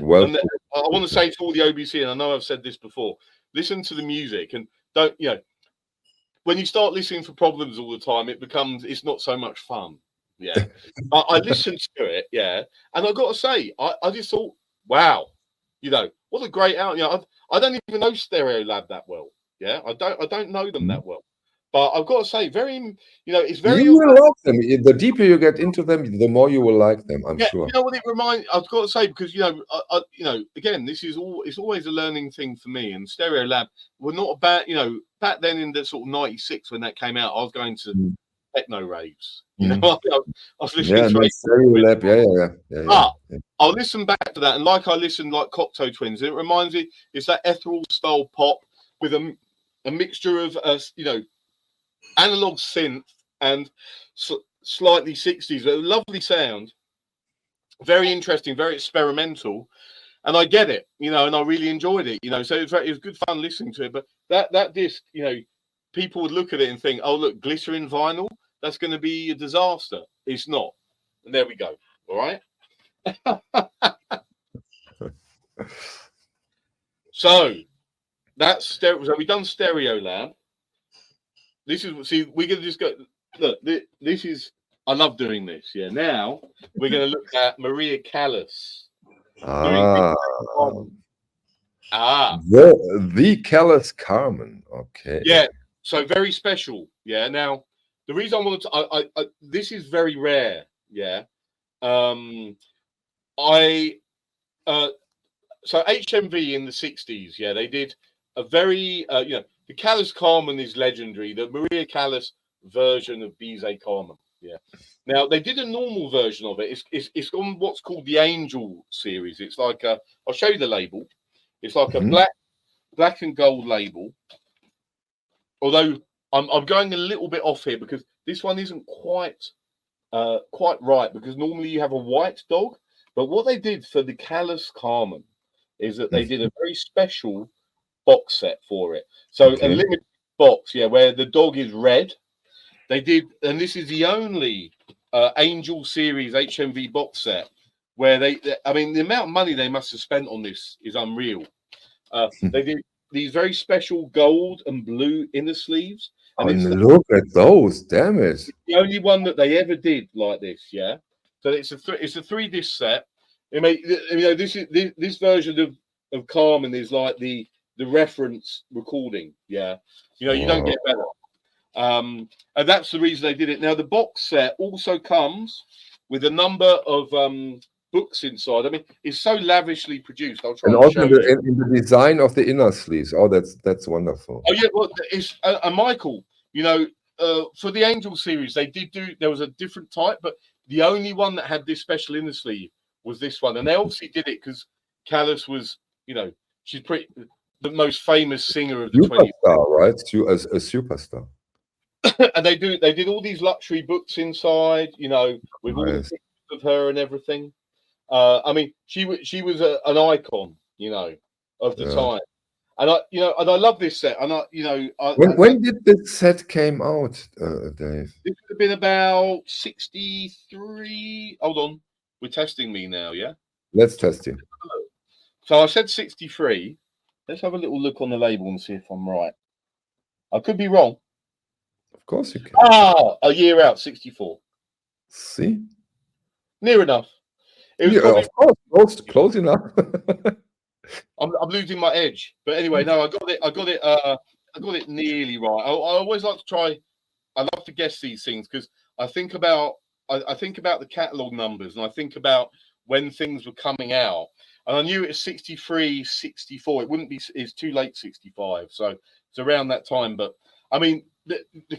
Well, and I want to say to all the OBC, and I know I've said this before, listen to the music and don't, when you start listening for problems all the time, it's not so much fun. I listened to it, and I got to say, I just thought, wow, what a great album. I don't even know Stereo Lab that well. I don't know them that well. But I've got to say, it's very. You will like them. The deeper you get into them, the more you will like them. I'm sure. You know what it reminds? I've got to say, because again, it's always a learning thing for me. And Stereo Lab were not about, back then in the sort of '96 when that came out, I was going to techno raves. I was listening to Stereo Lab. I'll listen back to that, and like I listened like Cocteau Twins, it reminds me it's that ethereal style pop with a mixture of analog synth and slightly 60s, but a lovely sound, very interesting, very experimental, and I get it, and I really enjoyed it, so it was good fun listening to it. But that disc, people would look at it and think, oh look, glittering vinyl, that's going to be a disaster. It's not, and there we go. All right. So we've done Stereo Lab. We're gonna just go. Look, this is. I love doing this. Now we're gonna look at Maria Callas. The Callas Carmen. Okay. So very special. Now the reason I wanted to, this is very rare. So HMV in the 60s, they did a very, the Callas Carmen is legendary. The Maria Callas version of Beatles Carmen, Now they did a normal version of it. It's on what's called the Angel series. It's like I'll show you the label. It's like a black and gold label. Although I'm going a little bit off here because this one isn't quite right, because normally you have a white dog. But what they did for the Callas Carmen is that they did a very special box set for it. So a limited box, where the dog is red. They did, and this is the only Angel series HMV box set where the amount of money they must have spent on this is unreal. They did these very special gold and blue inner sleeves. And look at those, damn it. It's the only one that they ever did like this, So it's a 3-disc set. This version of Carmen is like the reference recording, you don't get better. And that's the reason they did it. Now the box set also comes with a number of books inside. It's so lavishly produced. I'll try and show you. In the design of the inner sleeves. Oh, that's wonderful. Oh well, it's Michael. For the Angel series, there was a different type, but the only one that had this special inner sleeve was this one, and they obviously did it because Callas was, she's the most famous singer of the 20th century, right? A superstar. And they did all these luxury books inside, with all the pictures of her and everything. She was an icon, of the time. And I love this set. And when did this set came out, Dave? This would have been about 63. Hold on, we're testing me now, yeah. Let's test you. So I said 63. Let's have a little look on the label and see if I'm right. I could be wrong. Of course you can. A year out, 64. See? Near enough. It was probably, of course, close enough. I'm losing my edge. But anyway, no, I got it nearly right. I always like to try. I love to guess these things because I think about the catalog numbers and I think about when things were coming out. And I knew it was 63, 64. It wouldn't be, it's too late 65. So it's around that time. But the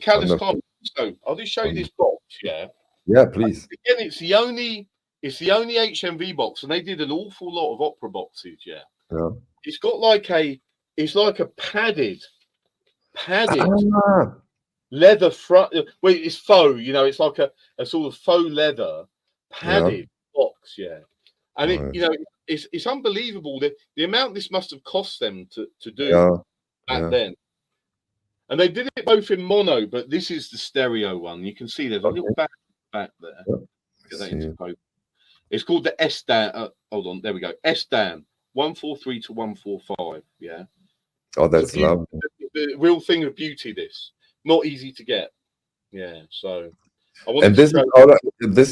Callas Carmen. So I'll just show you this box. Yeah. Yeah, please. Again, it's the only HMV box, and they did an awful lot of opera boxes. Yeah. Yeah. It's got like it's like a padded leather front. Well, it's faux. You know, it's like a sort of faux leather padded box. Yeah. And it, you know, it's unbelievable the amount this must have cost them to do back then. And they did it both in mono, but this is the stereo one. You can see there's a little back there. Get that into focus. It's called the S-Dan. Hold on, there we go. S-Dan 143 to 145. Yeah. Oh, that's lovely. The real thing of beauty. This not easy to get. Yeah. So. And this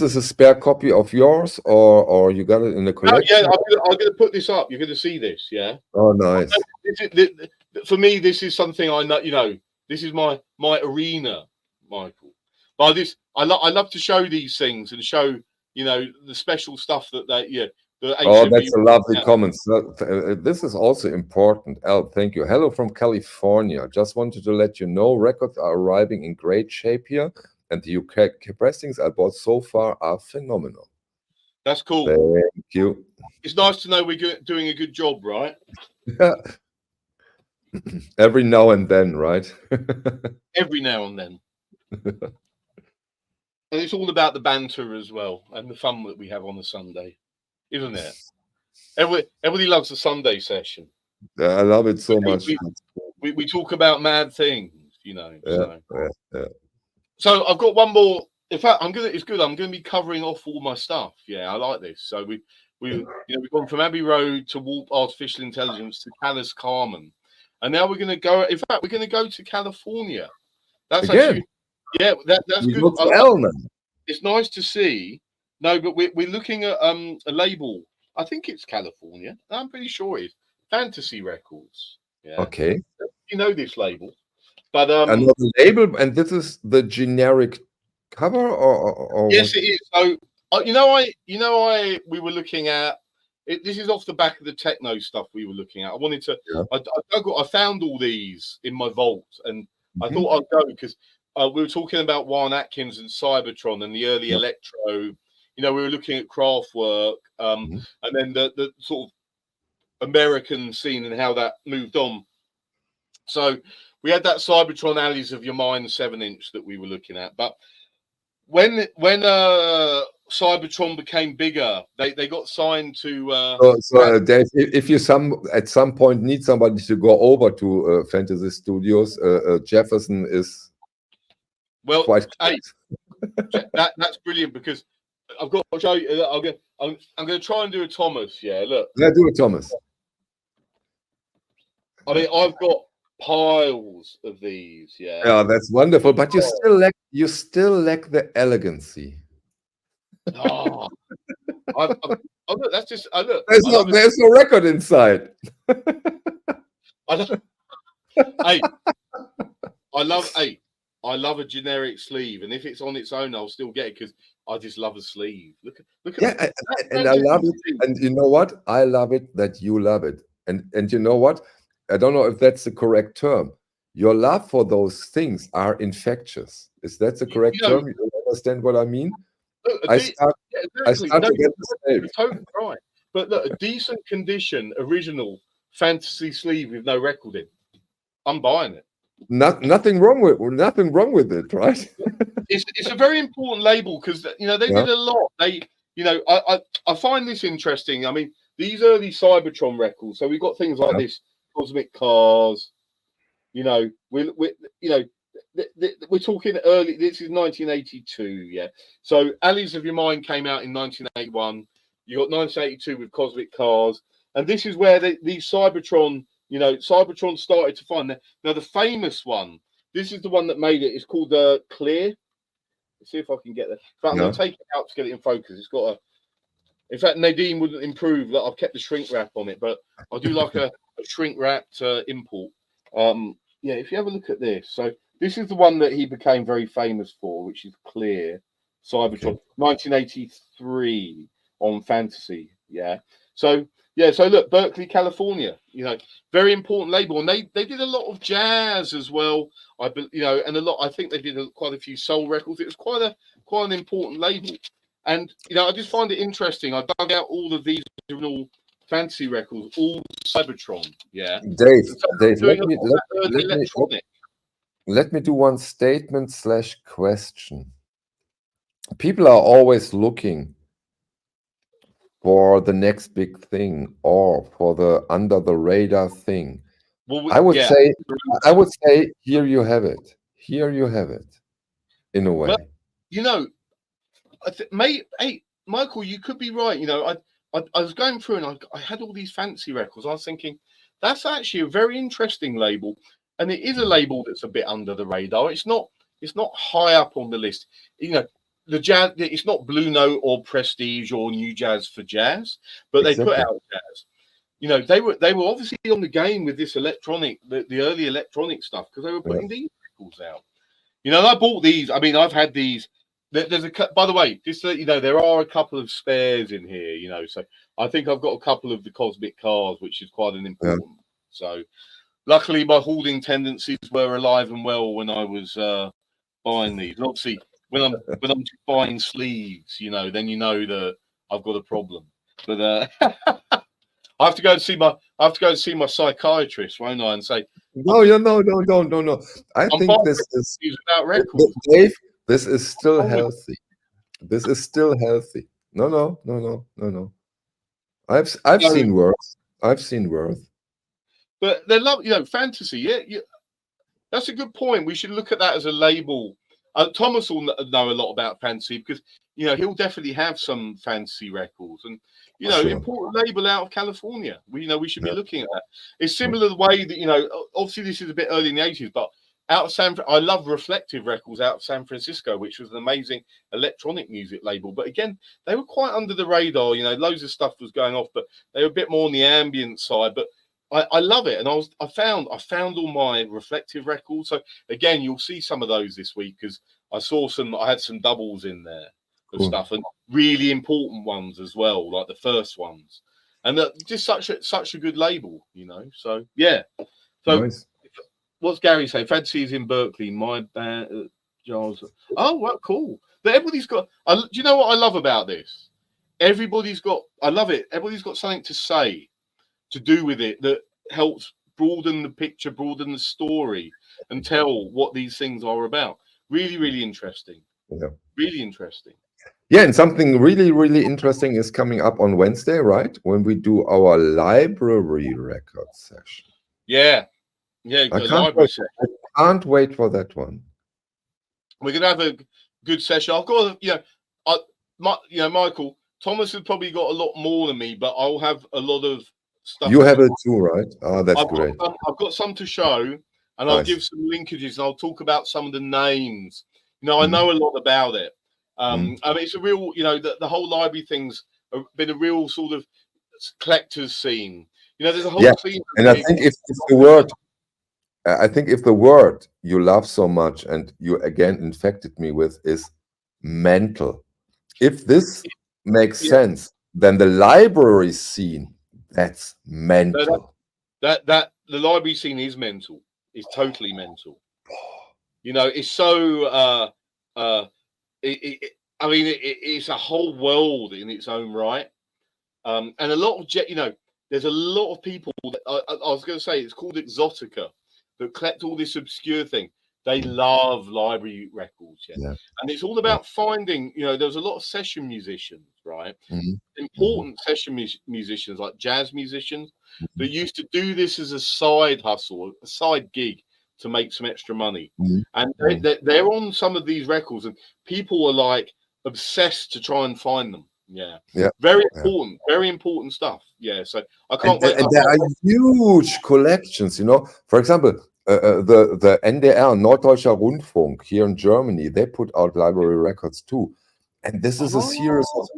is a spare copy of yours, or you got it in the collection? Yeah, I'm going to put this up. You're going to see this. Yeah. Oh, nice. For me, this is something I know. You know, this is my arena, Michael. But I love to show these things and show, you know, the special stuff that they Oh, that's a lovely comment. So, this is also important. Al, thank you. Hello from California. Just wanted to let you know records are arriving in great shape here. And the UK pressings I bought so far are phenomenal. That's cool. Thank you. It's nice to know we're doing a good job, right? Every now and then, right? Every now and then. And it's all about the banter as well and the fun that we have on a Sunday, isn't it? Everybody loves the Sunday session. Yeah, I love it so much. We talk about mad things, you know. Yeah. So I've got one more. In fact, it's good. I'm going to be covering off all my stuff. Yeah, I like this. So we've gone from Abbey Road to Warp Artificial Intelligence to Callas Carmen, and now we're going to go. In fact, we're going to go to California. That's again. Actually, that's good. It's nice to see. No, but we're looking at a label. I think it's California. I'm pretty sure it's Fantasy Records. Yeah. Okay. You know this label. But another label, and this is the generic cover, or yes, it is. So we were looking at it. This is off the back of the techno stuff we were looking at. I wanted to. Yeah. I found all these in my vault, and I thought I'd go because we were talking about Juan Atkins and Cybertron and the early electro. You know, we were looking at Kraftwerk, and then the sort of American scene and how that moved on. So. We had that Cybertron Alleys of Your Mind 7-inch that we were looking at, but when Cybertron became bigger, they got signed to. Dave, if you at some point need somebody to go over to Fantasy Studios, Jefferson is quite. That's brilliant because I've got to show you. I'm going to try and do a Thomas. Yeah, look. Yeah, do a Thomas. I mean, I've got piles of these. Yeah, that's wonderful, but you still lack the elegancy. Oh, look, that's just look. There's no record inside. I love a generic sleeve, and if it's on its own, I'll still get it because I just love a sleeve. Look at and I love it. And you know what? I love it that you love it. And you know what? I don't know if that's the correct term. Your love for those things are infectious. Is that the correct term? You understand what I mean? I start to get the same. Totally right. But look, a decent condition, original fantasy sleeve with no record in. I'm buying it. Nothing wrong with it, right? It's a very important label because they did a lot. I find this interesting. I mean, these early Cybertron records. So we've got things like this. Cosmic Cars, we're talking early. This is 1982, yeah. So Alleys of Your Mind came out in 1981. You got 1982 with Cosmic Cars, and this is where these Cybertron, Cybertron started to find. Now the famous one. This is the one that made it. It's called Clear. Let's see if I can get that. I'm going to take it out to get it in focus. It's got a. In fact, Nadine wouldn't improve that I've kept the shrink wrap on it, but I do like a shrink wrapped import. If you have a look at this, so this is the one that he became very famous for, which is Clear Cybertron, 1983 on Fantasy. Yeah, So yeah, so look, Berkeley, California, very important label, and they did a lot of jazz as well. And I think they did quite a few soul records. It was quite an important label, and I just find it interesting. I dug out all of these original fantasy records, all Cybertron. Yeah, Dave, let me do one statement/question. People are always looking for the next big thing or for the under the radar thing. Well, I would say here you have it. Here you have it, in a way. Well, Michael, you could be right. I was going through and I had all these fancy records. I was thinking that's actually a very interesting label, and it is a label that's a bit under the radar. It's not high up on the list. The jazz, it's not Blue Note or Prestige or New Jazz for Jazz, but they put out jazz. They were obviously on the game with this electronic, the early electronic stuff, because they were putting these records out. And I bought these. I mean, I've had these. There's by the way, just so there are a couple of spares in here. So I think I've got a couple of the Cosmic Cars, which is quite an important. Yeah. So luckily, my hoarding tendencies were alive and well when I was buying these. And obviously, when I'm buying sleeves, then that I've got a problem. But I have to go and see my psychiatrist, won't I? And say, no. I think this is about records. Dave, this is still healthy. This is still healthy. No. I've seen worse. I've seen worse. But they love, fantasy. Yeah, that's a good point. We should look at that as a label. Thomas will know a lot about fantasy because he'll definitely have some fantasy records, and important label out of California. We should be looking at that. It's similar the way that obviously this is a bit early in the 80s, but out of I love Reflective Records out of San Francisco, which was an amazing electronic music label. But again, they were quite under the radar. Loads of stuff was going off, but they were a bit more on the ambient side. But I love it, and I found all my Reflective records. So again, you'll see some of those this week because I had some doubles in there of stuff, and really important ones as well, like the first ones, and just such a good label, So yeah, so nice. What's Gary saying? Fantasy is in Berkeley. My band, Giles. Oh, well, cool. But everybody's got. Do you know what I love about this? Everybody's got. I love it. Everybody's got something to say, to do with it that helps broaden the picture, broaden the story, and tell what these things are about. Really, really interesting. Yeah. Really interesting. Yeah, and something really, really interesting is coming up on Wednesday, right? When we do our library record session. Yeah. Yeah, I can't wait for that one. We're gonna have a good session. I've got, Michael, Thomas has probably got a lot more than me, but I'll have a lot of stuff. You have it too, right? Oh, that's great. I've got some to show, and nice. I'll give some linkages, and I'll talk about some of the names. I know a lot about it. I mean, it's a real, the whole library thing's been a real sort of collector's scene. There's a whole scene. And I think if the word you love so much and you again infected me with is mental. If this makes sense, then the library scene, that's mental. That the library scene is mental. It's totally mental. It's so it's a whole world in its own right. And a lot of there's a lot of people that I was going to say it's called Exotica, that collect all this obscure thing. They love library records, and it's all about finding. There's a lot of session musicians, right? Important session musicians, like jazz musicians, that used to do this as a side hustle, a side gig to make some extra money, and they're on some of these records, and people are like obsessed to try and find them. Very important stuff. So I can't wait. And there are huge collections, For example, the NDR, Norddeutscher Rundfunk, here in Germany, they put out library records too, and this is a series of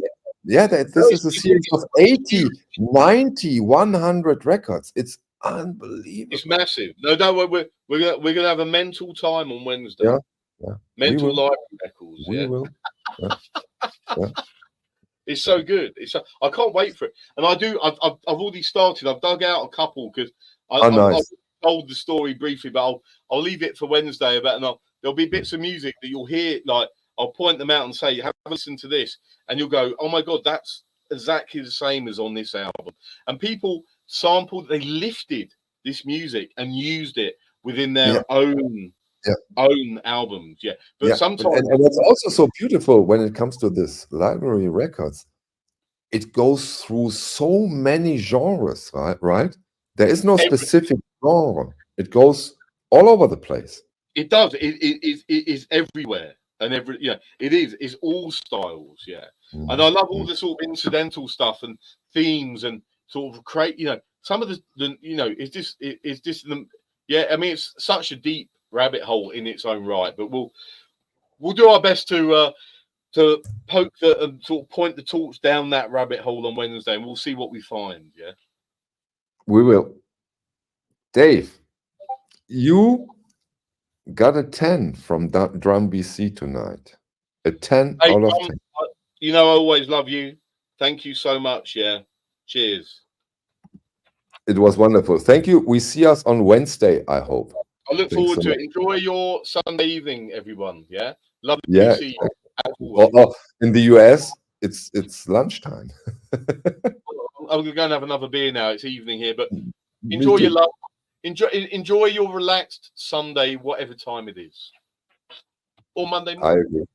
this is a series of 80, 90, 100 records. It's unbelievable. It's massive. No, we're gonna have a mental time on Wednesday. Mental library records. We will. It's so good. I can't wait for it. And I've already started. I've dug out a couple because I've told the story briefly, but I'll leave it for Wednesday. There'll be bits of music that you'll hear. Like I'll point them out and say, "Have a listen to this," and you'll go, "Oh my god, that's exactly the same as on this album." And people sampled. They lifted this music and used it within their own albums. Yeah, but sometimes and what's also so beautiful when it comes to this library records, it goes through so many genres, right? There is no specific genre. It goes all over the place. It does. It is everywhere, and it is. It's all styles. Yeah, and I love all the sort of incidental stuff and themes and sort of create. Some of the it's just yeah. I mean, it's such a deep rabbit hole in its own right, but we'll do our best to poke and sort of point the torch down that rabbit hole on Wednesday, and we'll see what we find. Yeah, we will. Dave, you got a 10 from Drum BC tonight. A 10 out of 10. I always love you. Thank you so much. Yeah. Cheers. It was wonderful. Thank you. We see us on Wednesday, I hope. I look forward to it. Enjoy your Sunday evening, everyone. Yeah. Love to see you. In the US, it's lunchtime. I'm going to have another beer now. It's evening here, but enjoy your lunch. Enjoy your relaxed Sunday, whatever time it is, or Monday morning. I agree.